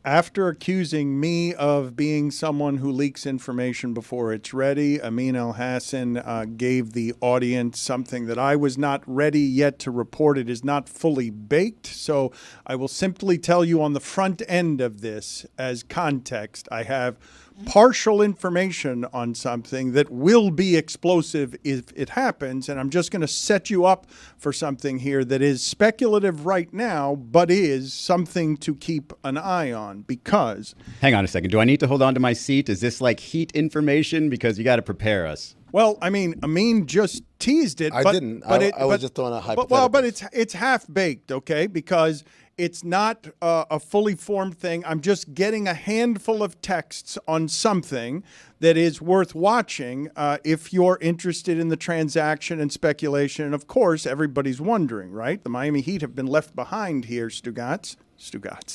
After accusing me of being someone who leaks information before it's ready, Amin El-Hassan gave the audience something that I was not ready yet to report. It is not fully baked, so I will simply tell you on the front end of this as context. I have partial information on something that will be explosive if it happens, and I'm just going to set you up for something here that is speculative right now, but is something to keep an eye on because... Hang on a second. Do I need to hold on to my seat? Is this like heat information? Because you got to prepare us. Well, I mean, Amin just teased it. I didn't. I was just throwing a hypothetical. But it's half-baked, okay, because... It's not a fully formed thing. I'm just getting a handful of texts on something that is worth watching if you're interested in the transaction and speculation. And, of course, everybody's wondering, right? The Miami Heat have been left behind here, Stugotz.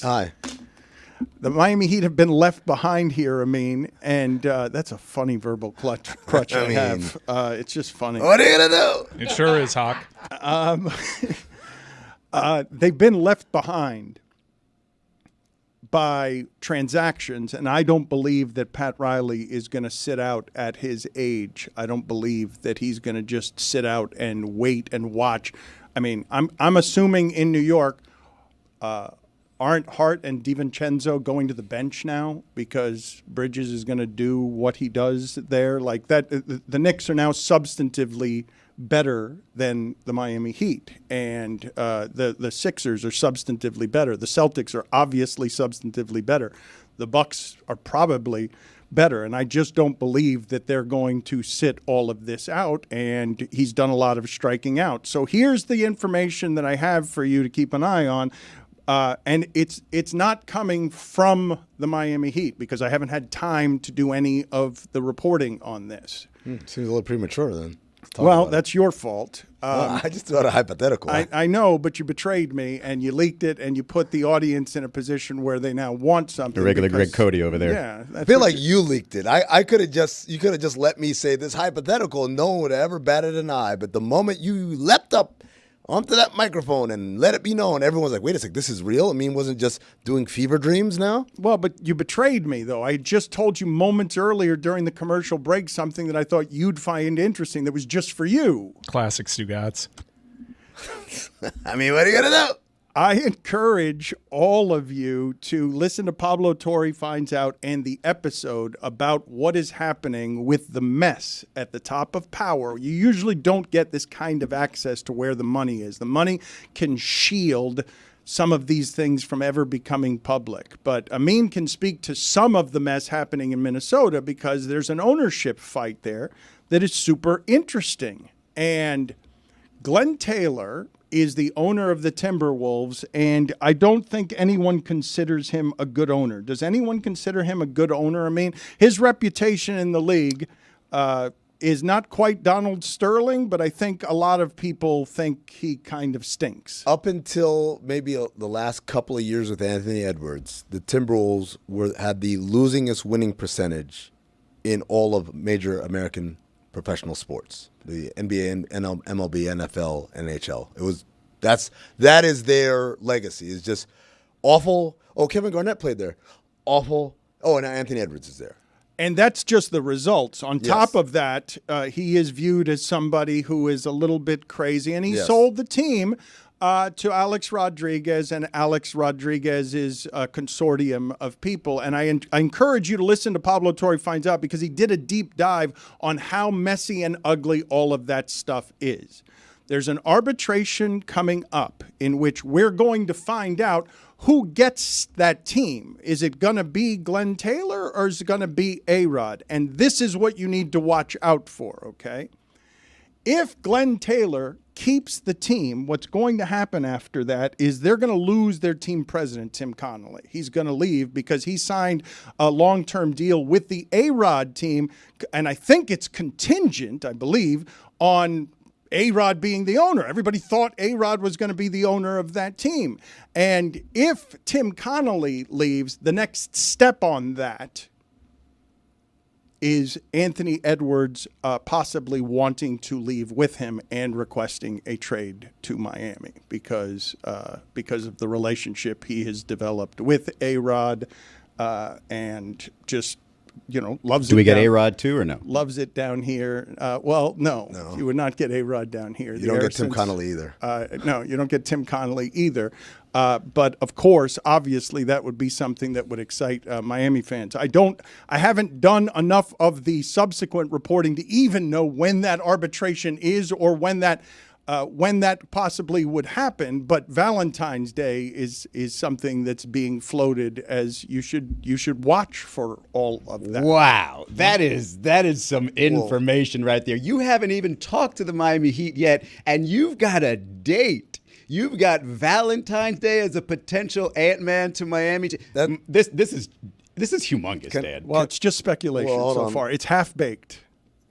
Hi. The Miami Heat have been left behind here, Amin, and that's a funny verbal crutch I have. It's just funny. What are you going to do? It sure is, Hawk. They've been left behind by transactions, and I don't believe that Pat Riley is going to sit out at his age. I don't believe that he's going to just sit out and wait and watch. I mean, I'm assuming in New York, aren't Hart and DiVincenzo going to the bench now because Bridges is going to do what he does there? Like that, the Knicks are now substantively better than the Miami Heat, and the Sixers are substantively better. The Celtics are obviously substantively better. The Bucks are probably better, and I just don't believe that they're going to sit all of this out, and he's done a lot of striking out. So here's the information that I have for you to keep an eye on, and it's not coming from the Miami Heat because I haven't had time to do any of the reporting on this. Seems a little premature then. Well, that's your fault. I just thought a hypothetical. I know, but you betrayed me, and you leaked it, and you put the audience in a position where they now want something. The regular Greg Cody over there. Yeah, I feel like you leaked it. You could have just let me say this hypothetical, and no one would have ever batted an eye. But the moment you leapt up onto that microphone and let it be known, everyone's like, wait a sec, this is real? I mean, wasn't just doing fever dreams now? Well, but you betrayed me, though. I just told you moments earlier during the commercial break something that I thought you'd find interesting that was just for you. Classic Stugotz. I mean, what are you going to do? I encourage all of you to listen to Pablo Torre Finds Out and the episode about what is happening with the mess at the top of power. You usually don't get this kind of access to where the money is. The money can shield some of these things from ever becoming public. But Amin can speak to some of the mess happening in Minnesota because there's an ownership fight there that is super interesting. And Glenn Taylor is the owner of the Timberwolves, and I don't think anyone considers him a good owner. Does anyone consider him a good owner? I mean, his reputation in the league is not quite Donald Sterling, but I think a lot of people think he kind of stinks. Up until maybe the last couple of years with Anthony Edwards, the Timberwolves had the losingest winning percentage in all of major American professional sports, the NBA, MLB, NFL, NHL. That is their legacy. It's just awful. Oh, Kevin Garnett played there. Awful. Oh, and Anthony Edwards is there. And that's just the results. On top of that, he is viewed as somebody who is a little bit crazy, and he sold the team to Alex Rodriguez and Alex Rodriguez's consortium of people. And I encourage you to listen to Pablo Torre Finds Out because he did a deep dive on how messy and ugly all of that stuff is. There's an arbitration coming up in which we're going to find out who gets that team. Is it going to be Glenn Taylor or is it going to be A-Rod? And this is what you need to watch out for, okay? If Glenn Taylor keeps the team, what's going to happen after that is they're going to lose their team president, Tim Connolly. He's going to leave because he signed a long-term deal with the A-Rod team, and I think it's contingent, I believe, on A-Rod being the owner. Everybody thought A-Rod was going to be the owner of that team. And if Tim Connolly leaves, the next step on that is Anthony Edwards possibly wanting to leave with him and requesting a trade to Miami because of the relationship he has developed with A-Rod and just loves it. Do we get A-Rod too or no? Loves it down here. Well, no, you would not get A-Rod down here. You don't get Tim Connolly either. No, you don't get Tim Connolly either. But of course, obviously, that would be something that would excite Miami fans. I haven't done enough of the subsequent reporting to even know when that arbitration is or when that possibly would happen. But Valentine's Day is something that's being floated as you should watch for all of that. Wow, that is some information right there. You haven't even talked to the Miami Heat yet, and you've got a date. You've got Valentine's Day as a potential Ant-Man to Miami. This is humongous, Dan. Well, it's just speculation so far. It's half-baked.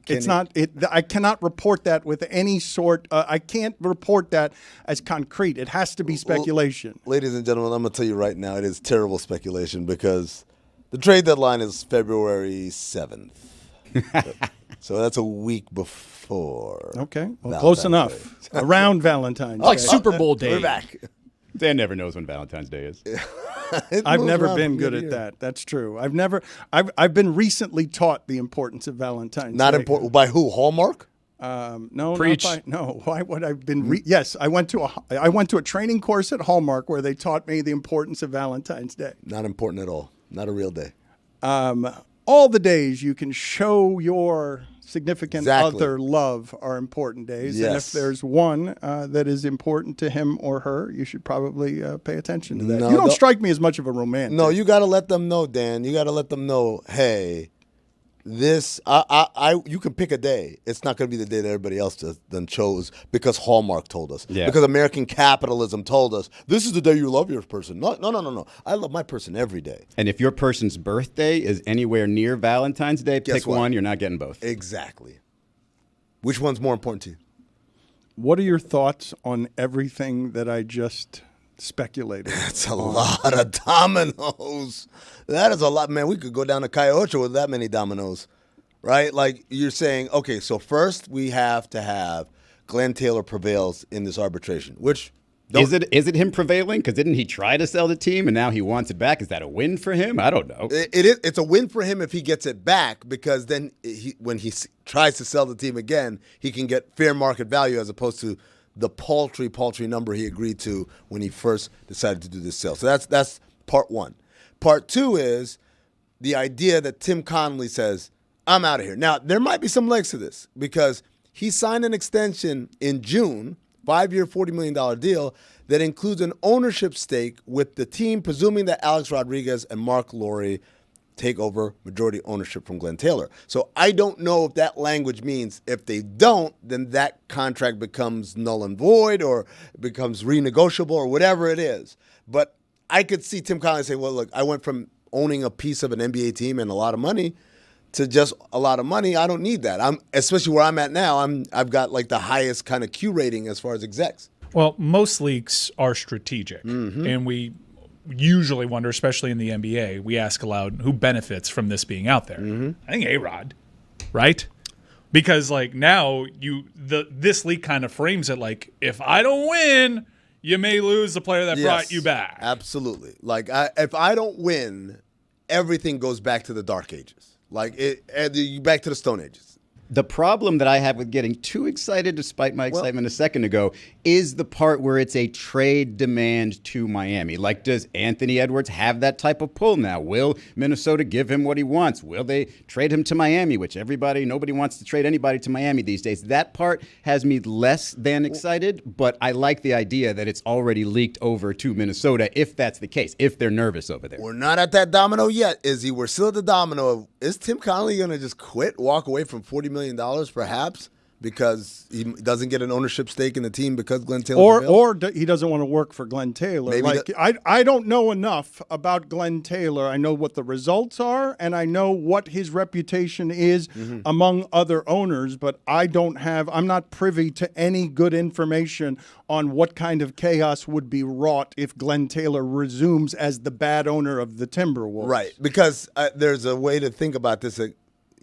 It's not. I cannot report that with any sort. I can't report that as concrete. It has to be speculation. Ladies and gentlemen, I'm going to tell you right now, it is terrible speculation because the trade deadline is February 7th. So that's a week before. Okay, well, close enough. Around Valentine's Day. Like Super Bowl day. We're back. Dan never knows when Valentine's Day is. I've never been good at that. That's true. I've been recently taught the importance of Valentine's Day. Not important. By who? Hallmark? No, Preach. no. Why would I've been? Yes, I went to a training course at Hallmark where they taught me the importance of Valentine's Day. Not important at all. Not a real day. All the days you can show your significant other love are important days. Yes. And if there's one that is important to him or her, you should probably pay attention to that. No, you don't strike me as much of a romantic. No, you got to let them know, Dan. You got to let them know, hey, this, you can pick a day. It's not going to be the day that everybody else then chose because Hallmark told us. Yeah. Because American capitalism told us, this is the day you love your person. No. I love my person every day. And if your person's birthday is anywhere near Valentine's Day, Guess pick what? one. You're not getting both. Exactly. Which one's more important to you? What are your thoughts on everything that I just speculated? That's a lot of dominoes. That is a lot. Man, we could go down to Calle with that many dominoes, right? Like you're saying, okay, so first we have to have Glenn Taylor prevails in this arbitration, which... Is it him prevailing? Because didn't he try to sell the team and now he wants it back? Is that a win for him? I don't know. It's a win for him if he gets it back because then when he tries to sell the team again, he can get fair market value as opposed to the paltry number he agreed to when he first decided to do this sale. So that's part one. Part two is the idea that Tim Connolly says, I'm out of here. Now, there might be some legs to this because he signed an extension in June, 5-year, $40 million deal that includes an ownership stake with the team, presuming that Alex Rodriguez and Mark Lowry take over majority ownership from Glenn Taylor. So I don't know if that language means if they don't, then that contract becomes null and void or becomes renegotiable or whatever it is. But I could see Tim Connolly say, well, look, I went from owning a piece of an NBA team and a lot of money to just a lot of money. I don't need that. Especially where I'm at now, I've got like the highest kind of Q rating as far as execs. Well, most leagues are strategic, and we usually wonder, especially in the NBA, we ask aloud, who benefits from this being out there? I think A-Rod, right? Because like now this league kind of frames it like, if I don't win, you may lose the player that brought you back. Absolutely. Like if I don't win, everything goes back to the Dark Ages. Like back to the Stone Ages. The problem that I have with getting too excited, despite my excitement a second ago, is the part where it's a trade demand to Miami. Like, does Anthony Edwards have that type of pull now? Will Minnesota give him what he wants? Will they trade him to Miami, which nobody wants to trade anybody to Miami these days. That part has me less than excited, but I like the idea that it's already leaked over to Minnesota, if that's the case, if they're nervous over there. We're not at that domino yet, Izzy. We're still at the domino of, is Tim Connolly going to just quit, walk away from $40 million perhaps because he doesn't get an ownership stake in the team because Glenn Taylor or he doesn't want to work for Glenn Taylor. Maybe I don't know enough about Glenn Taylor. I know what the results are and I know what his reputation is among other owners, but I'm not privy to any good information on what kind of chaos would be wrought if Glenn Taylor resumes as the bad owner of the Timberwolves. Right, because there's a way to think about this.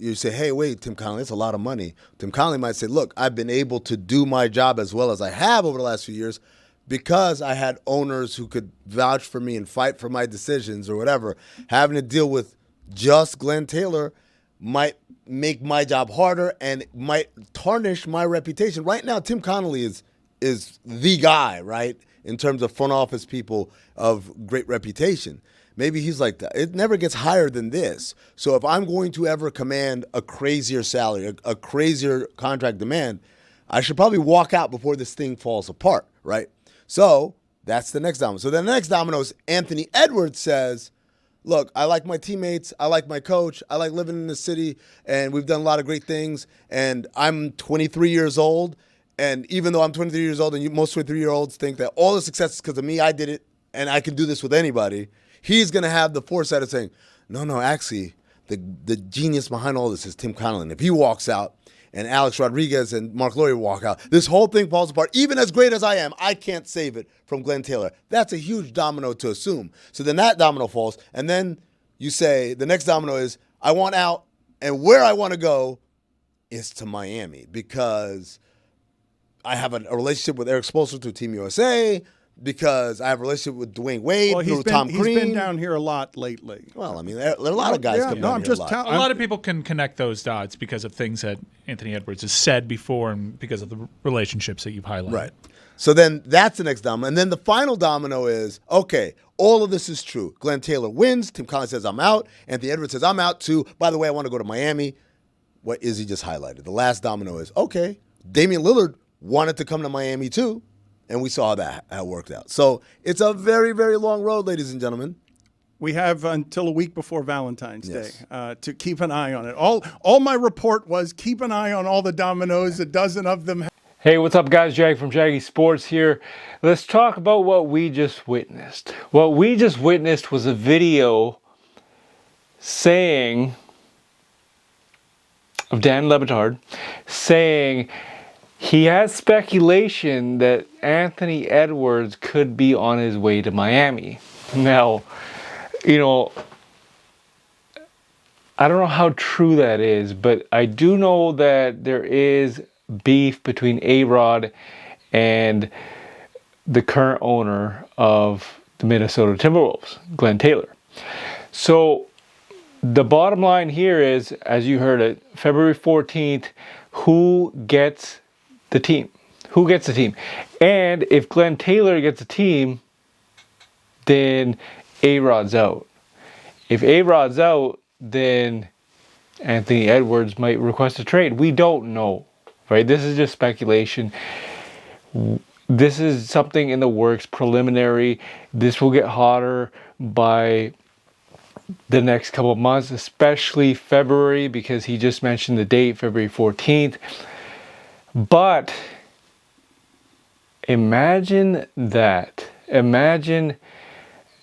you say, hey, wait, Tim Connelly, that's a lot of money. Tim Connelly might say, look, I've been able to do my job as well as I have over the last few years because I had owners who could vouch for me and fight for my decisions or whatever. Having to deal with just Glenn Taylor might make my job harder and might tarnish my reputation. Right now, Tim Connelly is the guy, right, in terms of front office people of great reputation. Maybe he's like that. It never gets higher than this. So if I'm going to ever command a crazier salary, a crazier contract demand, I should probably walk out before this thing falls apart, right? So that's the next domino. So the next domino is Anthony Edwards says, look, I like my teammates. I like my coach. I like living in the city, and we've done a lot of great things. And I'm 23 years old, and even though I'm 23 years old, and most 23-year-olds think that all the success is because of me, I did it, and I can do this with anybody, he's going to have the foresight of saying, no, actually, the genius behind all this is Tim Connelly. And if he walks out, and Alex Rodriguez and Mark Laurie walk out, this whole thing falls apart. Even as great as I am, I can't save it from Glenn Taylor. That's a huge domino to assume. So then that domino falls, and then you say the next domino is I want out, and where I want to go is to Miami because I have a relationship with Eric Spoelstra through Team USA, because I have a relationship with Dwayne Wade through Tom Crean. He's been down here a lot lately. Well, I mean, there are a lot of guys coming down here a lot. A lot of people can connect those dots because of things that Anthony Edwards has said before and because of the relationships that you've highlighted. Right. So then that's the next domino. And then the final domino is, okay, all of this is true. Glenn Taylor wins. Tim Connelly says, I'm out. Anthony Edwards says, I'm out too. By the way, I want to go to Miami. What Izzy just highlighted. The last domino is, okay, Damian Lillard wanted to come to Miami too. And we saw that worked out. So it's a very, very long road, ladies and gentlemen. We have until a week before Valentine's Day to keep an eye on it. All my report was keep an eye on all the dominoes, a dozen of them. Hey, what's up, guys? Jag from Jaggy Sports here. Let's talk about what we just witnessed. What we just witnessed was a video saying, of Dan Le Batard, saying he has speculation that Anthony Edwards could be on his way to Miami. Now, I don't know how true that is, but I do know that there is beef between A-Rod and the current owner of the Minnesota Timberwolves, Glenn Taylor. So the bottom line here is, as you heard it, February 14th, who gets the team? Who gets the team? And if Glenn Taylor gets a team, then A-Rod's out. If A-Rod's out, then Anthony Edwards might request a trade. We don't know, right? This is just speculation. This is something in the works, preliminary. This will get hotter by the next couple of months, especially February, because he just mentioned the date, February 14th. But imagine that. Imagine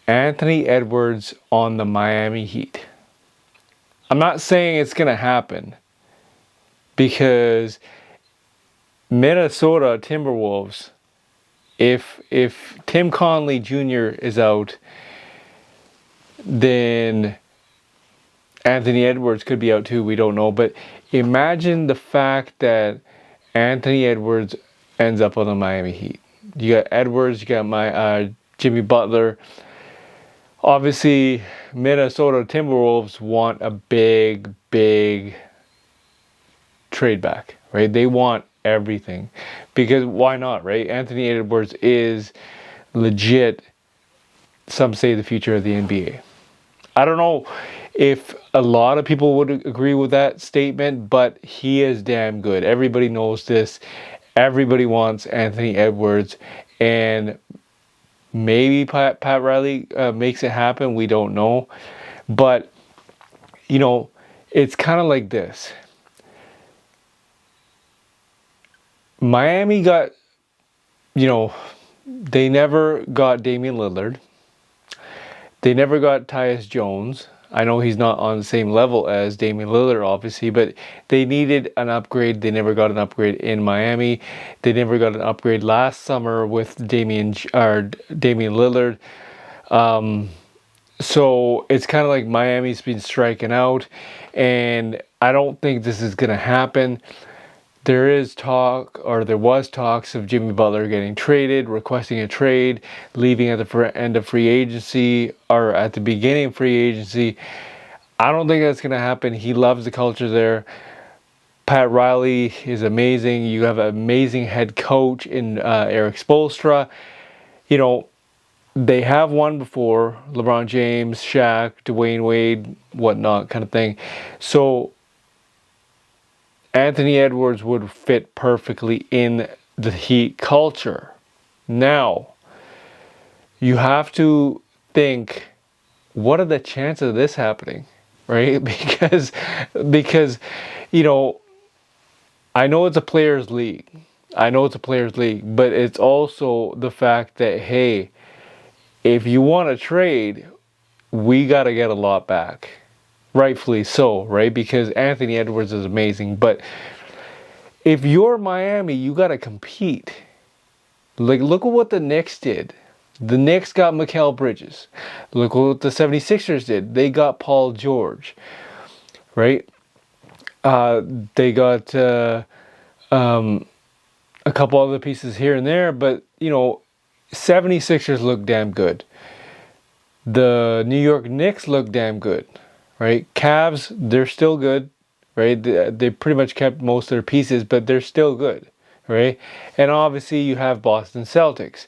Anthony Edwards on the Miami Heat. I'm not saying it's going to happen because Minnesota Timberwolves, if Tim Connelly Jr. is out, then Anthony Edwards could be out too. We don't know. But imagine the fact that Anthony Edwards ends up on the Miami Heat. You got Edwards, you got Jimmy Butler. Obviously, Minnesota Timberwolves want a big trade back, right? They want everything. Because why not, right? Anthony Edwards is legit, some say, the future of the NBA. I don't know if a lot of people would agree with that statement, but he is damn good. Everybody knows this. Everybody wants Anthony Edwards, and maybe Pat Riley makes it happen. We don't know. But, it's kind of like this. Miami got, they never got Damian Lillard. They never got Tyus Jones. I know he's not on the same level as Damian Lillard, obviously, but they needed an upgrade. They never got an upgrade in Miami. They never got an upgrade last summer with Damian Lillard. So it's kind of like Miami's been striking out, and I don't think this is going to happen. There is talk, or there was talks of Jimmy Butler getting traded, requesting a trade, leaving at the end of free agency or at the beginning of free agency. I don't think that's going to happen. He loves the culture there. Pat Riley is amazing. You have an amazing head coach in Eric Spoelstra. You know, they have won before. LeBron James, Shaq, Dwayne Wade, whatnot kind of thing. So Anthony Edwards would fit perfectly in the Heat culture. Now, you have to think, what are the chances of this happening, right? Because you know, I know it's a players' league. But it's also the fact that, hey, if you want to trade, we got to get a lot back. Rightfully so, right? Because Anthony Edwards is amazing. But if you're Miami, you got to compete. Like, look at what the Knicks did. The Knicks got Mikal Bridges. Look what the 76ers did. They got Paul George, right? They got a couple other pieces here and there. But, you know, 76ers look damn good. The New York Knicks look damn good. Right, Cavs, they're still good, right? They pretty much kept most of their pieces, but they're still good, right? And obviously you have Boston Celtics.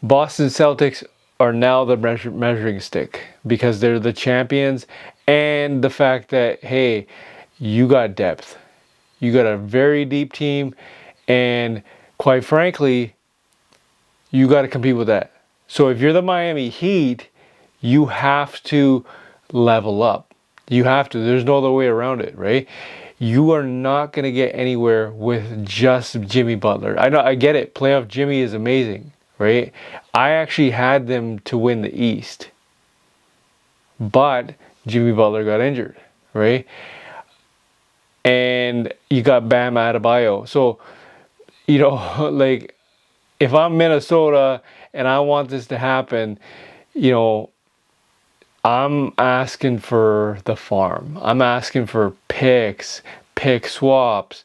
Boston Celtics are now the measuring stick because they're the champions, and the fact that, hey, you got depth. You got a very deep team, and quite frankly, you got to compete with that. So if you're the Miami Heat, you have to level up. You have to. There's no other way around it, right? You are not going to get anywhere with just Jimmy Butler. I get it. Playoff Jimmy is amazing, right? I actually had them to win the East. But Jimmy Butler got injured, right? And you got Bam Adebayo. So, you know, like, if I'm Minnesota and I want this to happen, you know, I'm asking for the farm. I'm asking for picks, pick swaps,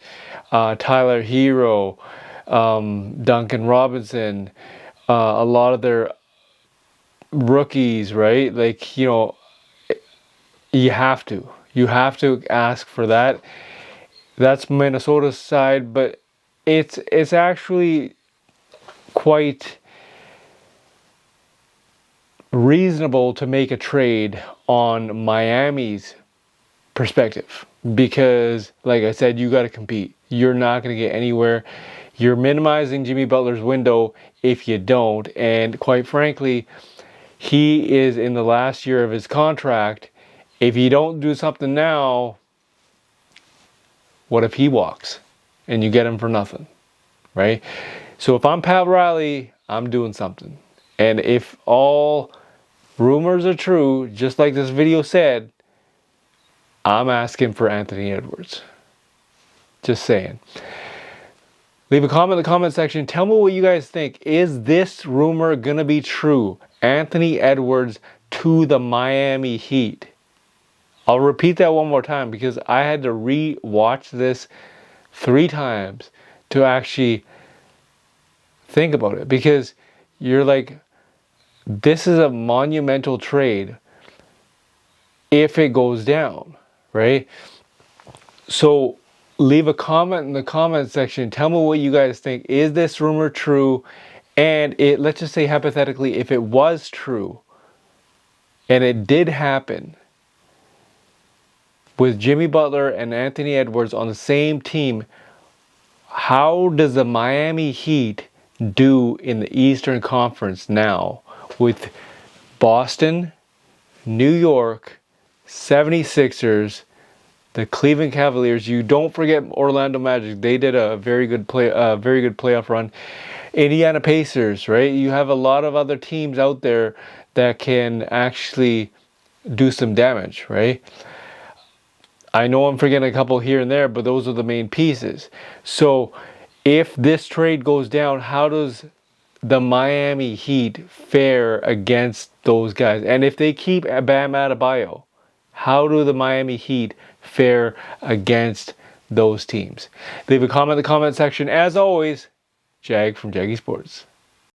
Tyler Hero, Duncan Robinson, a lot of their rookies, right? Like, you know, you have to. You have to ask for that. That's Minnesota's side, but it's actually quite reasonable to make a trade on Miami's perspective because, like I said, you got to compete. You're not going to get anywhere. You're minimizing Jimmy Butler's window if you don't, and quite frankly, he is in the last year of his contract. If you don't do something now, what if he walks and you get him for nothing, right? So if I'm Pat Riley, I'm doing something. And if all rumors are true, just like this video said, I'm asking for Anthony Edwards. Just saying. Leave a comment in the comment section. Tell me what you guys think. Is this rumor going to be true? Anthony Edwards to the Miami Heat. I'll repeat that one more time because I had to re-watch this 3 times to actually think about it. Because you're like, this is a monumental trade if it goes down, right? So leave a comment in the comment section. Tell me what you guys think. Is this rumor true? And let's just say hypothetically, if it was true and it did happen with Jimmy Butler and Anthony Edwards on the same team, how does the Miami Heat do in the Eastern Conference now with Boston, New York, 76ers, the Cleveland Cavaliers? You don't forget Orlando Magic. They did a very good playoff run. Indiana Pacers, right? You have a lot of other teams out there that can actually do some damage, right? I know I'm forgetting a couple here and there, but those are the main pieces. So if this trade goes down, how does the Miami Heat fare against those guys? And if they keep Bam Adebayo, how do the Miami Heat fare against those teams. Leave a comment in the comment section. As always, Jag from Jaggy Sports.